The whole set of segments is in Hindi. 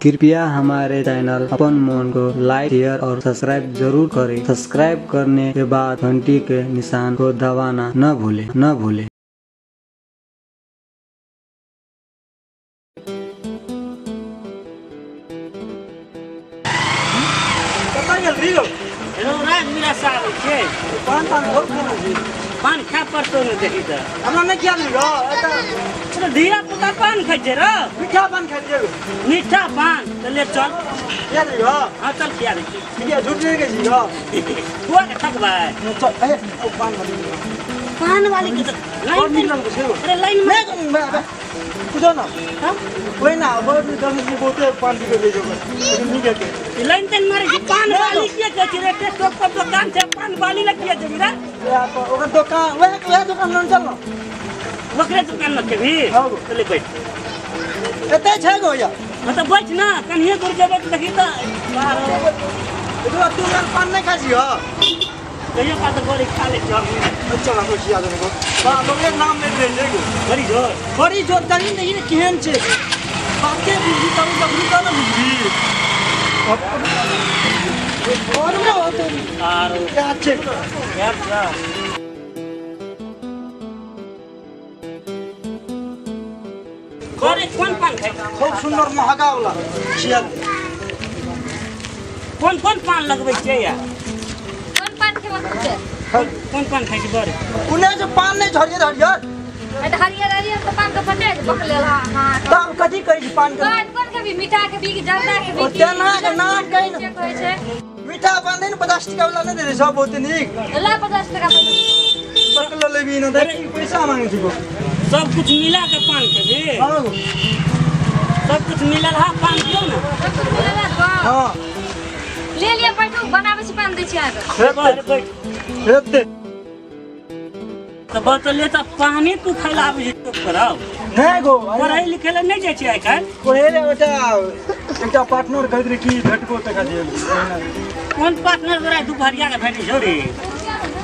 कृपया हमारे चैनल अपन मोन को लाइक शेयर और सब्सक्राइब जरूर करें। सब्सक्राइब करने के बाद घंटी के निशान को दबाना न भूलें। पान खा पड़तो न देखी त हमरा नहीं क्या नहीं रो धीरा पुता पान खाइ छे रो मीठा पान खाते हो मीठा पान तो ले चल क्या नहीं रो हां चल किया रे ठीक है झूठ नहीं कही रो हुआ के थक भाई चल ए पान वाली के लाइन निकल के छे अरे लाइन में कुदो ना हां कोई ना बहुत दम से बोते पान पी के ले जाओ नहीं के लाइन तन मारे की पान वाली के रे टेस्टो पर दुकान से पान वाली लगी है मेरा ओकर दुकान वह दुकान न चल ना ओकरे दुकान में के भी चले बैठ एते छै गो या मतलब बैठ ना कन्हे दूर जेबे त देखी त तो तू पान नहीं खासी हो कहियो का तो गोली खा ले अच्छा ना कुछ याद नहीं बा लोग एक नाम नहीं दे देगो बड़ी जोर तनी नहीं ने केहन छे बाके बुझी तब तो ना बुझी और ना होते आरो क्या छे यार जा कौन पान खाए खूब सुंदर महंगा वाला छिया कौन पान लगबै छै या कौन पान खाइ छै बड़े उन्हें जो पान नहीं झरिए हरियर तो पान के फटे पकले हां दाम कथी कहै छै पान के कौन के भी मीठा के भी जर्दा के भी तेना के नाम कहि न मीठा पान नहीं 50 टका वाला नहीं दे सब होते निक ला 50 टका पकल लेबी न दे पैसा मांगे छी सब कुछ मिला के पान के भी हां सब कुछ मिलल हा पान दियो ना सब कुछ मिलल हा हां ले लिया बैठो बनावे छी पान दै छी हेते हेते तो बतले त पानी तू खैला आबै छै तो कराओ नहीं गो पढ़ाई लिखे ले नहीं जाय छै आइ काल कोहे रे बेटा एकटा पार्टनर कहत रे की भेटबो तका दे कौन पार्टनर तोरा दुपहरिया के भेटि छौ रे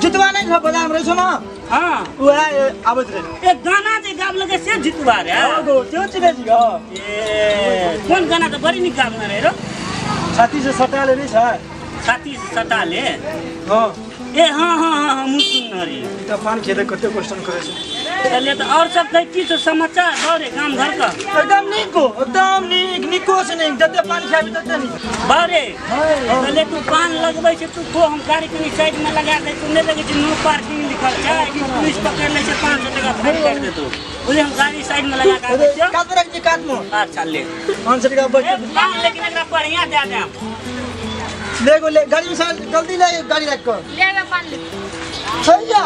जितवा नहीं छ बादाम रे सुना हां वह आबत रे एक गाना जे गाब लगे से जितवा रे हां गो त्यो चिने जी गो ए कौन गाना त बड़ी निक गाना रे रो छाती से सटा ले नहीं छ छाती से सटा ले हां ए हां मुसुन रे त पान खेले कते क्वेश्चन करे छ चले तो और सब कह की तो समाचार बड़े गांव घर का एकदम निको से नहीं जते पानी खाबी तते नहीं बारे चले तू पान लगबै छै तू को हम गाड़ी के साइड में लगा दे तू नहीं लगे छै नो पार्किंग लिखल छै कि पुलिस पकड़ ले छै 500 टका फाइन कर दे तू बोले हम गाड़ी साइड में लगा के दे छै काट रख जी काट मो अच्छा ले 500 टका बच पान लेकिन एकरा बढ़िया दे दे ले गो ले गाड़ी में जल्दी ले गाड़ी रख कर ले में पान ले छैया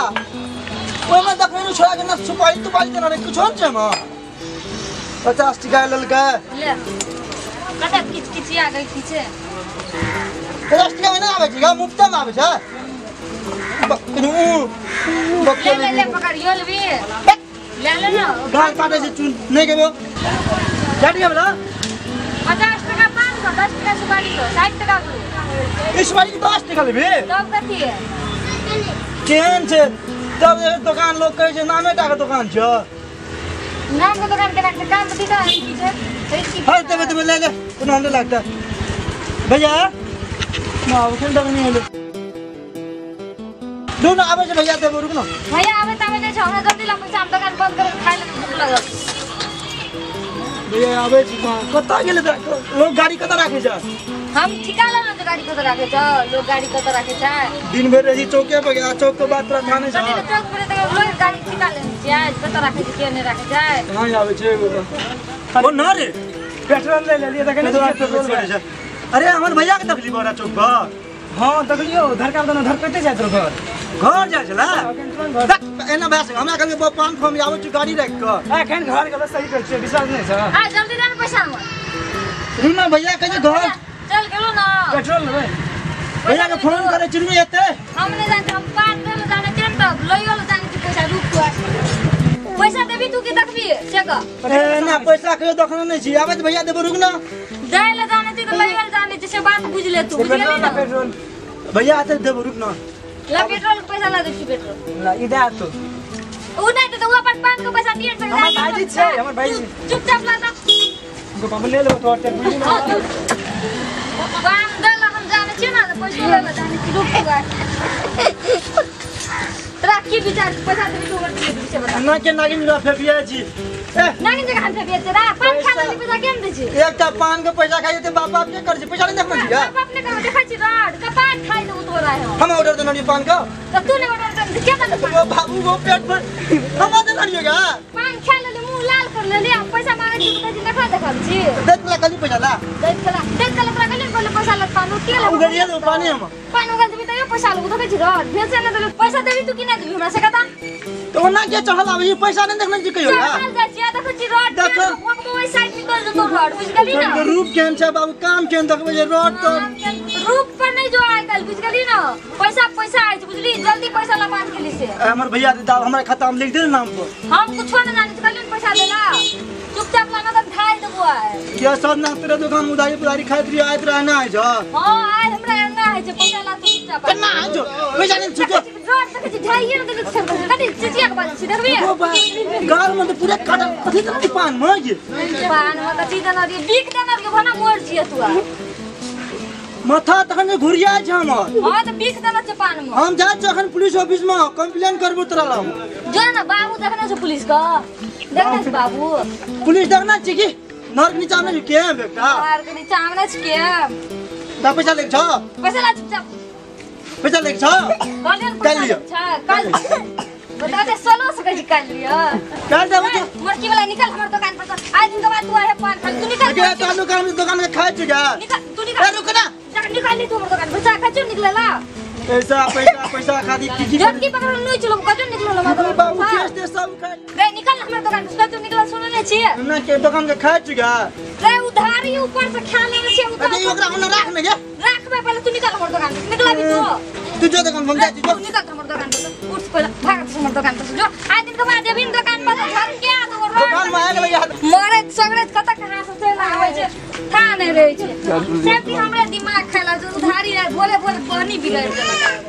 ओए में देखै न छोरा के न सुपारी तो बाली देना रे कुछ होन छै म 50 टका ललका ले कटा किच आ गई पीछे 50 टका में ना आवे छै मुफ्त में आवे छै ले पकड़ियो लेबी ले ना गाल काटे से चुन नहीं केबो गाड़ी के बला 50 टका पान का 10 टका सुपारी को 60 टका को इस बारी 10 टका लेबे तब कथी है केहन छै तब दुकान लोग कहै छै नामे टा के दुकान छ नाम के दुकान के नाम काम बती का की छै हां तबे ले कोनो हमरे लगता भैया ना उठन तक नहीं ले दो ना आवे छै भैया देबो रुक न भैया आवे तबे नहीं छ हमरा जल्दी ला पैसा हम दुकान बंद कर खाइ ले भूख लागल भैया आवे छै कता गेले लोग गाड़ी कता राखे छ हम ठिका ला न गाड़ी कता राखे छ लोग गाड़ी कता राखे छ दिन भर रही चौके पे गया चौक के बाद तोरा थाने छ कते चौक पर तक लोग गाड़ी ठिका ले छै कता राखे छै के नहीं राखे छै कहां आवे छै ओ न रे पेट्रोल ले लिए देखे नहीं अरे हमर भैया के तकलीफ हो रहा चौक पर हां तकलियो धरका दना धर कते जात घर जाय छला एना भैस हमरा कहले पान फॉर्म आवे छै गाड़ी रख के एखन घर गेलो सही कर छै विश्वास नहीं छ आ जल्दी दे पैसा हमर रुना भैया कहे घर चल गेलो ना पेट्रोल लेबै भैया के फोन करे चिरमी एते हम नहीं जानते हम पान दे जाने केन तब लइयो जाने कि पैसा रुक तू पैसा देबी तू की देखबी चेक अरे ना पैसा कहियो देखना नहीं छी आबे भैया देबो रुक ना जाय ले जाने छी तो लइयो जाने छी से बात बुझ ले तू बुझ गेली ना पेट्रोल भैया आते देबो रुक ना ला पेट्रोल पैसा ला दे छी पेट्रोल ला इधर तो उ नहीं तो अपन पान के पैसा दिए हमर भाईजी छै हमर भाईजी चुपचाप ला दा को पाम ले लो तो टेक बुझी ना पान दल हम जाने छी ना पैसा ले ले जाने की रुक गए राखी विचार पैसा दे तू कर से बता ना के नागिन ला फेफिया छी नागिन जगह हम बेच रहा पान खाने के पैसा केम दे छी एकटा पान के पैसा खाइए ते बाप के कर छी पैसा नहीं देखम छी बाप अपने का देखै छी राड का पान खाइ दे तो रहा है हम ऑर्डर देना पान का तो तू ने ऑर्डर कर क्या कर वो बाबू को पेट पर हम देना नहीं होगा पान खा ले मुंह लाल कर ले पैसा मांगे छी तो देखा देखा छी देख ला कली पैसा ला देख कला कली पैसा लग पान के ले उगरिया दो पानी हम पान उगल देबी त यो पैसा लग तो छी राड भेसे न तो पैसा देबी तू कि ना देबी हमरा से कता तो ना के चढ़ल आवे ये पैसा नहीं देखना जी कहियो चल जा छी देखो छी राड वो ओइ साइड निकल जो तो राड बुझ गली ना रूप केन छै बाबू काम केन देखबे जे रोड तो रूप पर नहीं जो आइ कल बुझ गली ना पैसा पैसा आइ बुझली जल्दी पैसा ला बांध के लिए से हमर भैया दाल हमरा खाता में लिख दे नाम पर हम कुछ न जाने कल पैसा देला चुपचाप लाना तो खाइ देबो है क्या सब ना तेरे दुकान उधारी पुधारी खाइत रही आइत रहना है जो हां आज हमरा एना है जे पैसा ला चुपचाप केना है जो पैसा नहीं छुटो रोड तक जे ढाइए न देख सब कटी चिचिया के बात छी देखबी गाल में तो पूरे काटा कथि त पान में ये पान में कथि देना रे बिक देना रे भना मोर छिए तू माथा तखन घुरिया छै हमर हां तो बिक देना छै पान में हम जा छ अखन पुलिस ऑफिस में कंप्लेन करबो तोरा ला जो ना बाबू देखना छै पुलिस का देखना छै बाबू पुलिस देखना छी कि नरक नीचा में के है बेटा मार के नीचा आमना छै के दा पैसा लेक छ पैसा ला चुपचाप पैसा लेक छ कल लियो कल बता दे सोलो से कहीं कल लियो कर दे मुझे मरकी वाला निकल हमर दुकान पर से आज दिन के बाद तू आए पान खा तू निकल के तो दुकान में खाए छ क्या निकल तू निकल रुक ना निकाल ले तू हमर दुकान पर से खा निकलला पैसा खादी की जब की पकड़ नहीं चलो कजो निकलला मत बाबू केस दे सब खाए रे निकल हमर दुकान से तू निकल सुन ले छी ना के दुकान के खाए छ क्या रे उधारी ऊपर से खा ले छी उधार अरे ओकरा ओना राख ने गे राखबे पहले तू निकल हमर दुकान से निकला भी तू जो दुकान बंद जा तू निकल हमर दुकान पर उठ पहले भाग हमर दुकान पर जो आज दिन के बाद जब इन दुकान पर घर के आ तो दुकान में आ गेलै यार मरे सगळे कत कहां से चला आवे छे था नहीं रहे छे सेफ्टी हमरा दिमाग खेला जो उधारी बोले बोले पानी बिगड़ गेल